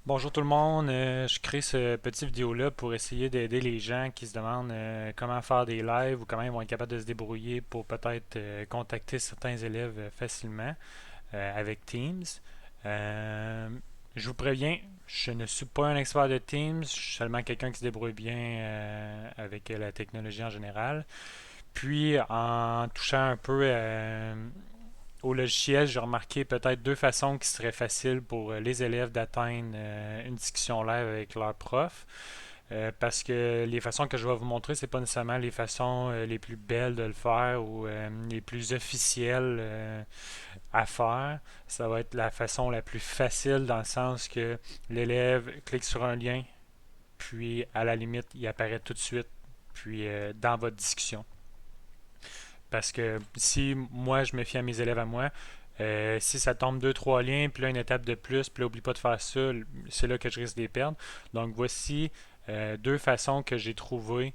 Bonjour tout le monde, je crée ce petit vidéo-là pour essayer d'aider les gens qui se demandent comment faire des lives ou comment ils vont être capables de se débrouiller pour peut-être contacter certains élèves facilement avec Teams. Euh, je vous préviens, je ne suis pas un expert de Teams, je suis seulement quelqu'un qui se débrouille bien avec la technologie en général. Puis en touchant un peu au logiciel, j'ai remarqué peut-être deux façons qui seraient faciles pour les élèves d'atteindre une discussion live avec leur prof. Parce que les façons que je vais vous montrer, c'est pas nécessairement les façons les plus belles de le faire ou les plus officielles à faire. Ça va être la façon la plus facile dans le sens que l'élève clique sur un lien, puis à la limite, il apparaît tout de suite, puis dans votre discussion. Parce que si moi je me fie à mes élèves à moi, si ça tombe deux, trois liens, puis là une étape de plus, puis là oublie pas de faire ça, c'est là que je risque de les perdre. Donc voici deux façons que j'ai trouvées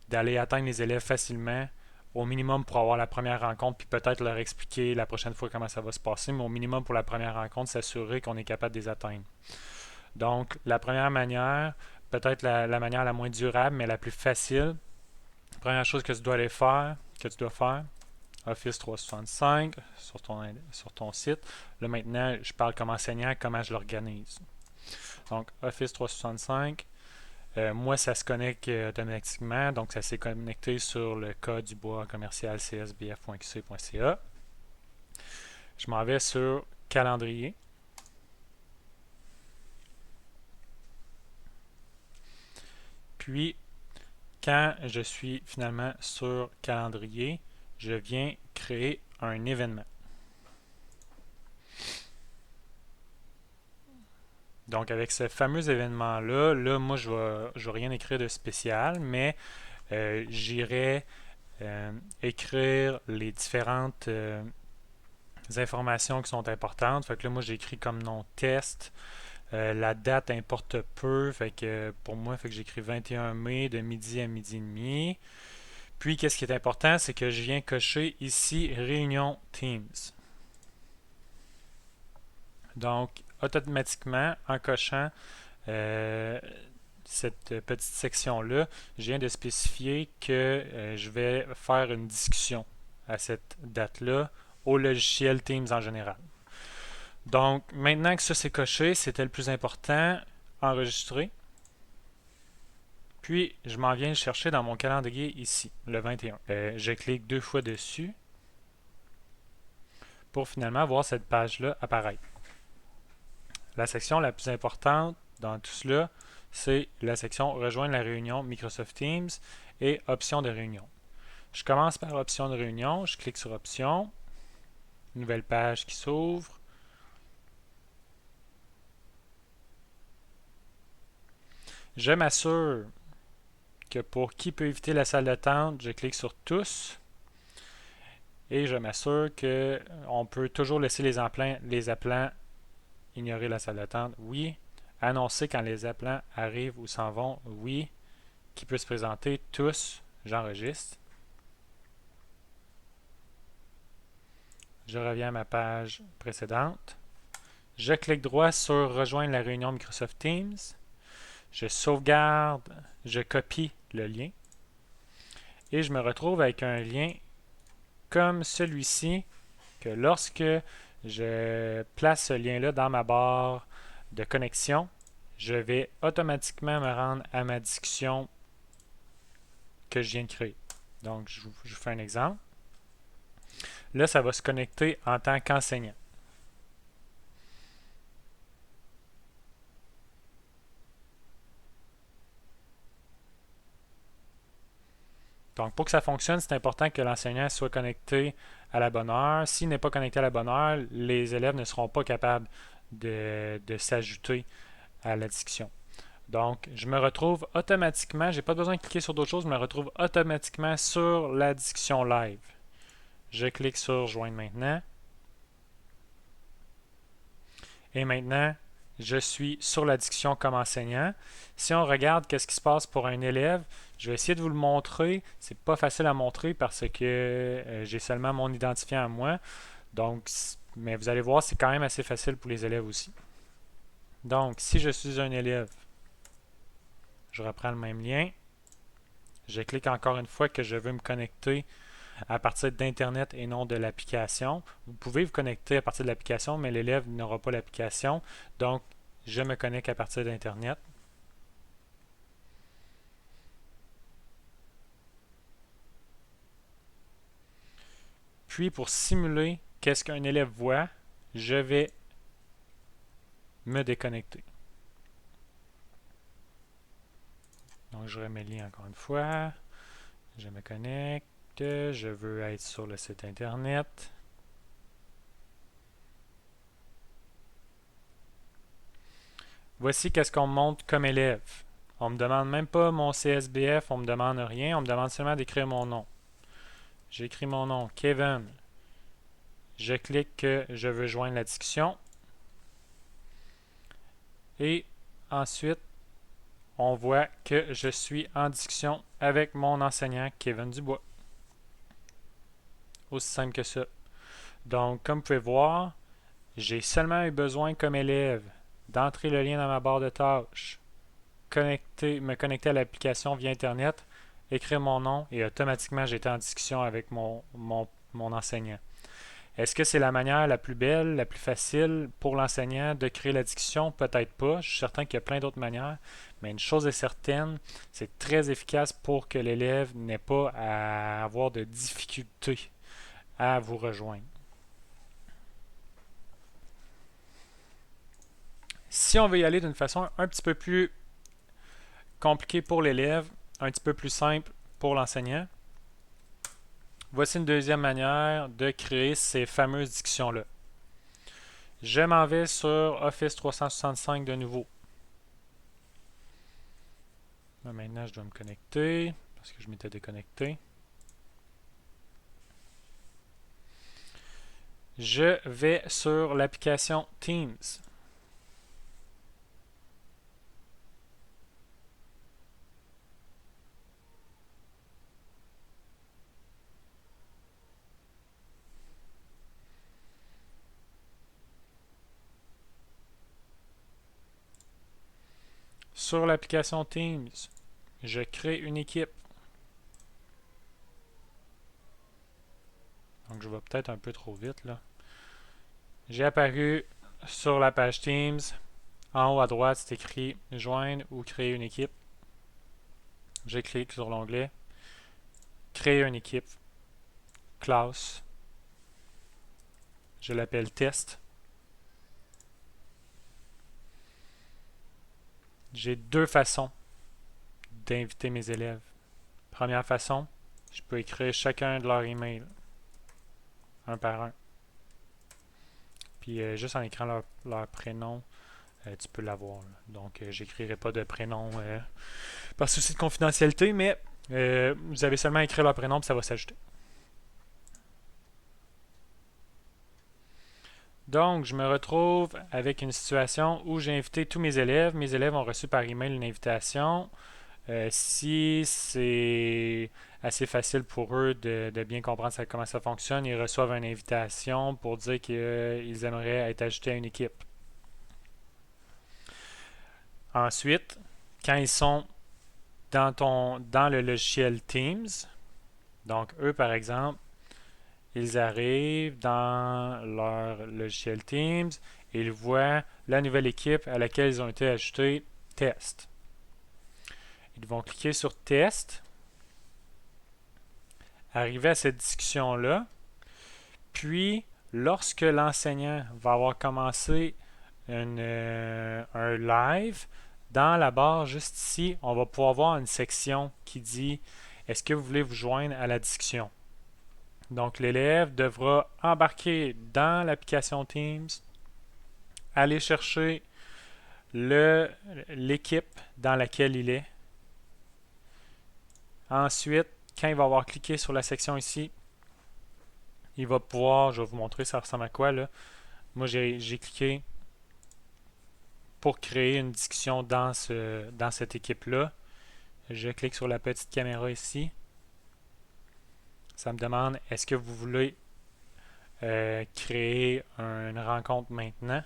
d'aller atteindre les élèves facilement, au minimum pour avoir la première rencontre, puis peut-être leur expliquer la prochaine fois comment ça va se passer, mais au minimum pour la première rencontre, s'assurer qu'on est capable de les atteindre. Donc la première manière, peut-être la manière la moins durable, mais la plus facile, première chose que tu dois aller faire, que tu dois faire, Office 365 sur ton site. Là maintenant, je parle comme enseignant, comment je l'organise. Donc Office 365, moi ça se connecte automatiquement, donc ça s'est connecté sur le code du bois commercial csbf.qc.ca. Je m'en vais sur calendrier. Puis quand je suis finalement sur calendrier, je viens créer un événement. Donc, avec ce fameux événement-là, là, moi, je vais rien écrire de spécial, mais j'irai écrire les différentes informations qui sont importantes. Fait que là, moi, j'écris comme nom test. La date importe peu. Fait que pour moi, fait que j'écris 21 mai de midi à midi et demi. Puis, qu'est-ce qui est important, c'est que je viens cocher ici Réunion Teams. Donc, automatiquement, en cochant euh, cette petite section-là, je viens de spécifier que je vais faire une discussion à cette date-là au logiciel Teams en général. Donc, maintenant que ça c'est coché, c'était le plus important, enregistrer. Puis, je m'en viens le chercher dans mon calendrier ici, le 21. Je clique deux fois dessus pour finalement voir cette page-là apparaître. La section la plus importante dans tout cela, c'est la section Rejoindre la réunion Microsoft Teams et Options de réunion. Je commence par Options de réunion, je clique sur Options, nouvelle page qui s'ouvre. Je m'assure que pour qui peut éviter la salle d'attente, je clique sur Tous et je m'assure qu'on peut toujours laisser les appelants ignorer la salle d'attente. Oui. Annoncer quand les appelants arrivent ou s'en vont. Oui. Qui peut se présenter. Tous. J'enregistre. Je reviens à ma page précédente. Je clique droit sur Rejoindre la réunion Microsoft Teams. Je sauvegarde. Je copie le lien. Et je me retrouve avec un lien comme celui-ci que lorsque je place ce lien-là dans ma barre de connexion, je vais automatiquement me rendre à ma discussion que je viens de créer. Donc, je vous fais un exemple. Là, ça va se connecter en tant qu'enseignant. Donc, pour que ça fonctionne, c'est important que l'enseignant soit connecté à la bonne heure. S'il n'est pas connecté à la bonne heure, les élèves ne seront pas capables de s'ajouter à la discussion. Donc, je me retrouve automatiquement, j'ai pas besoin de cliquer sur d'autres choses, je me retrouve automatiquement sur la discussion live. Je clique sur Joindre maintenant. Et maintenant, je suis sur la discussion comme enseignant. Si on regarde qu'est-ce qui se passe pour un élève, je vais essayer de vous le montrer. C'est pas facile à montrer parce que j'ai seulement mon identifiant à moi. Donc, mais vous allez voir, c'est quand même assez facile pour les élèves aussi. Donc, si je suis un élève, je reprends le même lien. Je clique encore une fois que je veux me connecter à partir d'Internet et non de l'application. Vous pouvez vous connecter à partir de l'application, mais l'élève n'aura pas l'application. Donc, je me connecte à partir d'Internet. Puis, pour simuler qu'est-ce qu'un élève voit, je vais me déconnecter. Donc, je remets le lien encore une fois. Je me connecte. Je veux être sur le site Internet. Voici qu'est-ce qu'on me montre comme élève. On me demande même pas mon CSBF, on me demande rien, on me demande seulement d'écrire mon nom. J'écris mon nom, Kevin. Je clique que je veux joindre la discussion. Et ensuite, on voit que je suis en discussion avec mon enseignant, Kevin Dubois. Aussi simple que ça. Donc, comme vous pouvez voir, j'ai seulement eu besoin comme élève d'entrer le lien dans ma barre de tâches, me connecter à l'application via Internet, écrire mon nom et automatiquement j'étais en discussion avec mon enseignant. Est-ce que c'est la manière la plus belle, la plus facile pour l'enseignant de créer la discussion? Peut-être pas. Je suis certain qu'il y a plein d'autres manières. Mais une chose est certaine, c'est très efficace pour que l'élève n'ait pas à avoir de difficultés à vous rejoindre. Si on veut y aller d'une façon un petit peu plus compliquée pour l'élève, un petit peu plus simple pour l'enseignant, voici une deuxième manière de créer ces fameuses discussions-là. Je m'en vais sur Office 365 de nouveau. Maintenant, je dois me connecter parce que je m'étais déconnecté. Je vais sur l'application Teams. Sur l'application Teams, je crée une équipe. Donc, je vais peut-être un peu trop vite là. J'ai apparu sur la page Teams. En haut à droite, c'est écrit Joindre ou créer une équipe. Je clique sur l'onglet Créer une équipe. Classe. Je l'appelle Test. J'ai deux façons d'inviter mes élèves. Première façon, je peux écrire chacun de leurs emails, un par un. Puis juste en écrivant leur prénom, tu peux l'avoir. Donc, j'écrirai pas de prénom par souci de confidentialité, mais vous avez seulement à écrire leur prénom, puis ça va s'ajouter. Donc, je me retrouve avec une situation où j'ai invité tous mes élèves. Mes élèves ont reçu par email une invitation. Si c'est assez facile pour eux de bien comprendre comment ça fonctionne, ils reçoivent une invitation pour dire qu'ils aimeraient être ajoutés à une équipe. Ensuite, quand ils sont dans le logiciel Teams, donc eux par exemple, ils arrivent dans leur logiciel Teams et ils voient la nouvelle équipe à laquelle ils ont été ajoutés, Test. Ils vont cliquer sur Test, arriver à cette discussion-là, puis lorsque l'enseignant va avoir commencé un live, dans la barre juste ici, on va pouvoir voir une section qui dit est-ce que vous voulez vous joindre à la discussion? Donc, l'élève devra embarquer dans l'application Teams, aller chercher l'équipe dans laquelle il est. Ensuite, quand il va avoir cliqué sur la section ici, il va pouvoir, je vais vous montrer ça ressemble à quoi là. Moi, j'ai cliqué pour créer une discussion dans cette équipe-là. Je clique sur la petite caméra ici. Ça me demande est-ce que vous voulez créer une rencontre maintenant?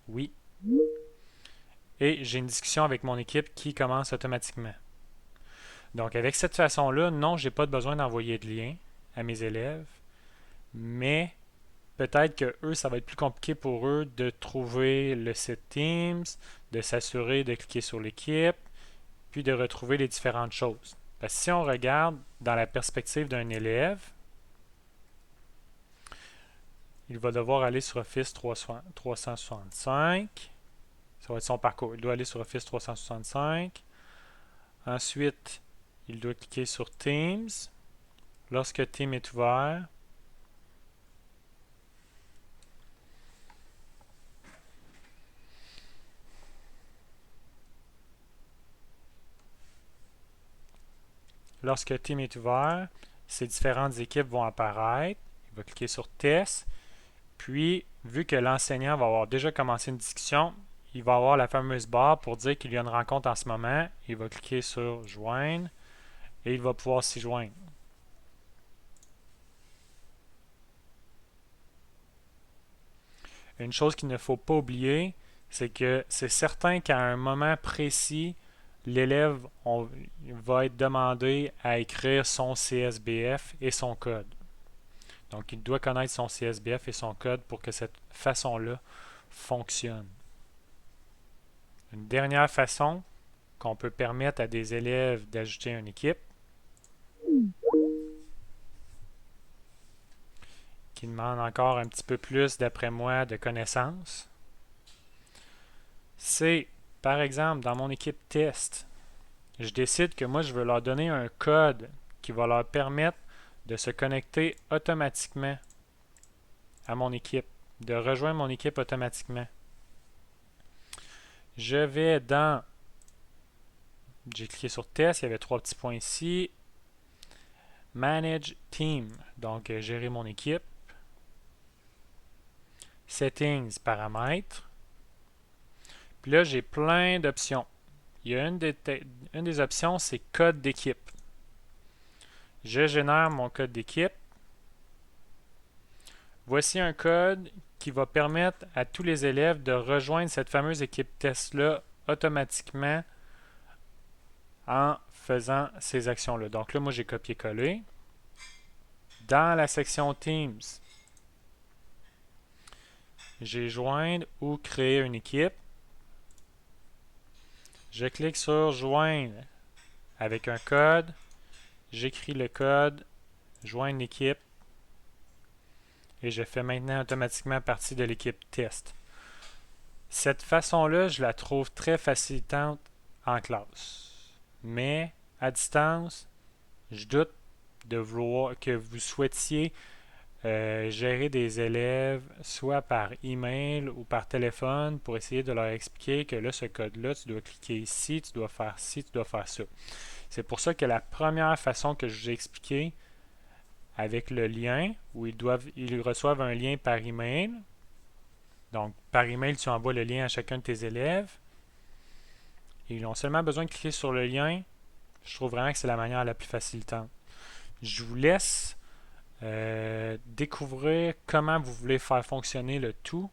Oui. et j'ai une discussion avec mon équipe qui commence automatiquement. Donc avec cette façon-là, non, j'ai pas besoin d'envoyer de lien à mes élèves, mais peut-être que eux, ça va être plus compliqué pour eux de trouver le site Teams, de s'assurer de cliquer sur l'équipe, puis de retrouver les différentes choses. Parce que si on regarde dans la perspective d'un élève, il va devoir aller sur Office 365. Ça va être son parcours. Il doit aller sur Office 365. Ensuite, il doit cliquer sur Teams. Lorsque Teams est ouvert, ces différentes équipes vont apparaître. Il va cliquer sur Test. Puis, vu que l'enseignant va avoir déjà commencé une discussion, il va avoir la fameuse barre pour dire qu'il y a une rencontre en ce moment. Il va cliquer sur Joindre et il va pouvoir s'y joindre. Une chose qu'il ne faut pas oublier, c'est que c'est certain qu'à un moment précis, l'élève va être demandé à écrire son CSBF et son code. Donc, il doit connaître son CSBF et son code pour que cette façon-là fonctionne. Une dernière façon qu'on peut permettre à des élèves d'ajouter une équipe, qui demande encore un petit peu plus, d'après moi, de connaissances, c'est, par exemple, dans mon équipe test, je décide que moi, je veux leur donner un code qui va leur permettre de se connecter automatiquement à mon équipe, de rejoindre mon équipe automatiquement. Je vais dans... J'ai cliqué sur Test, il y avait 3 petits points ici. Manage Team, donc gérer mon équipe. Settings, paramètres. Puis là, j'ai plein d'options. Il y a une des options, c'est code d'équipe. Je génère mon code d'équipe. Voici un code qui va permettre à tous les élèves de rejoindre cette fameuse équipe test-là automatiquement en faisant ces actions-là. Donc là, moi, j'ai copié-collé. Dans la section Teams, j'ai joindre ou créer une équipe. Je clique sur joindre avec un code. J'écris le code, joindre l'équipe et je fais maintenant automatiquement partie de l'équipe test. Cette façon-là, je la trouve très facilitante en classe. Mais à distance, je doute de vouloir que vous souhaitiez gérer des élèves soit par email ou par téléphone pour essayer de leur expliquer que là, ce code-là, tu dois cliquer ici, tu dois faire ci, tu dois faire ça. C'est pour ça que la première façon que je vous ai expliqué avec le lien, où ils reçoivent un lien par email. Donc, par email, tu envoies le lien à chacun de tes élèves. Ils ont seulement besoin de cliquer sur le lien. Je trouve vraiment que c'est la manière la plus facilitante. Je vous laisse découvrir comment vous voulez faire fonctionner le tout,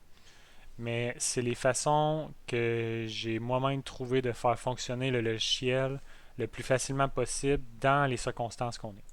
mais c'est les façons que j'ai moi-même trouvé de faire fonctionner le logiciel le plus facilement possible dans les circonstances qu'on est.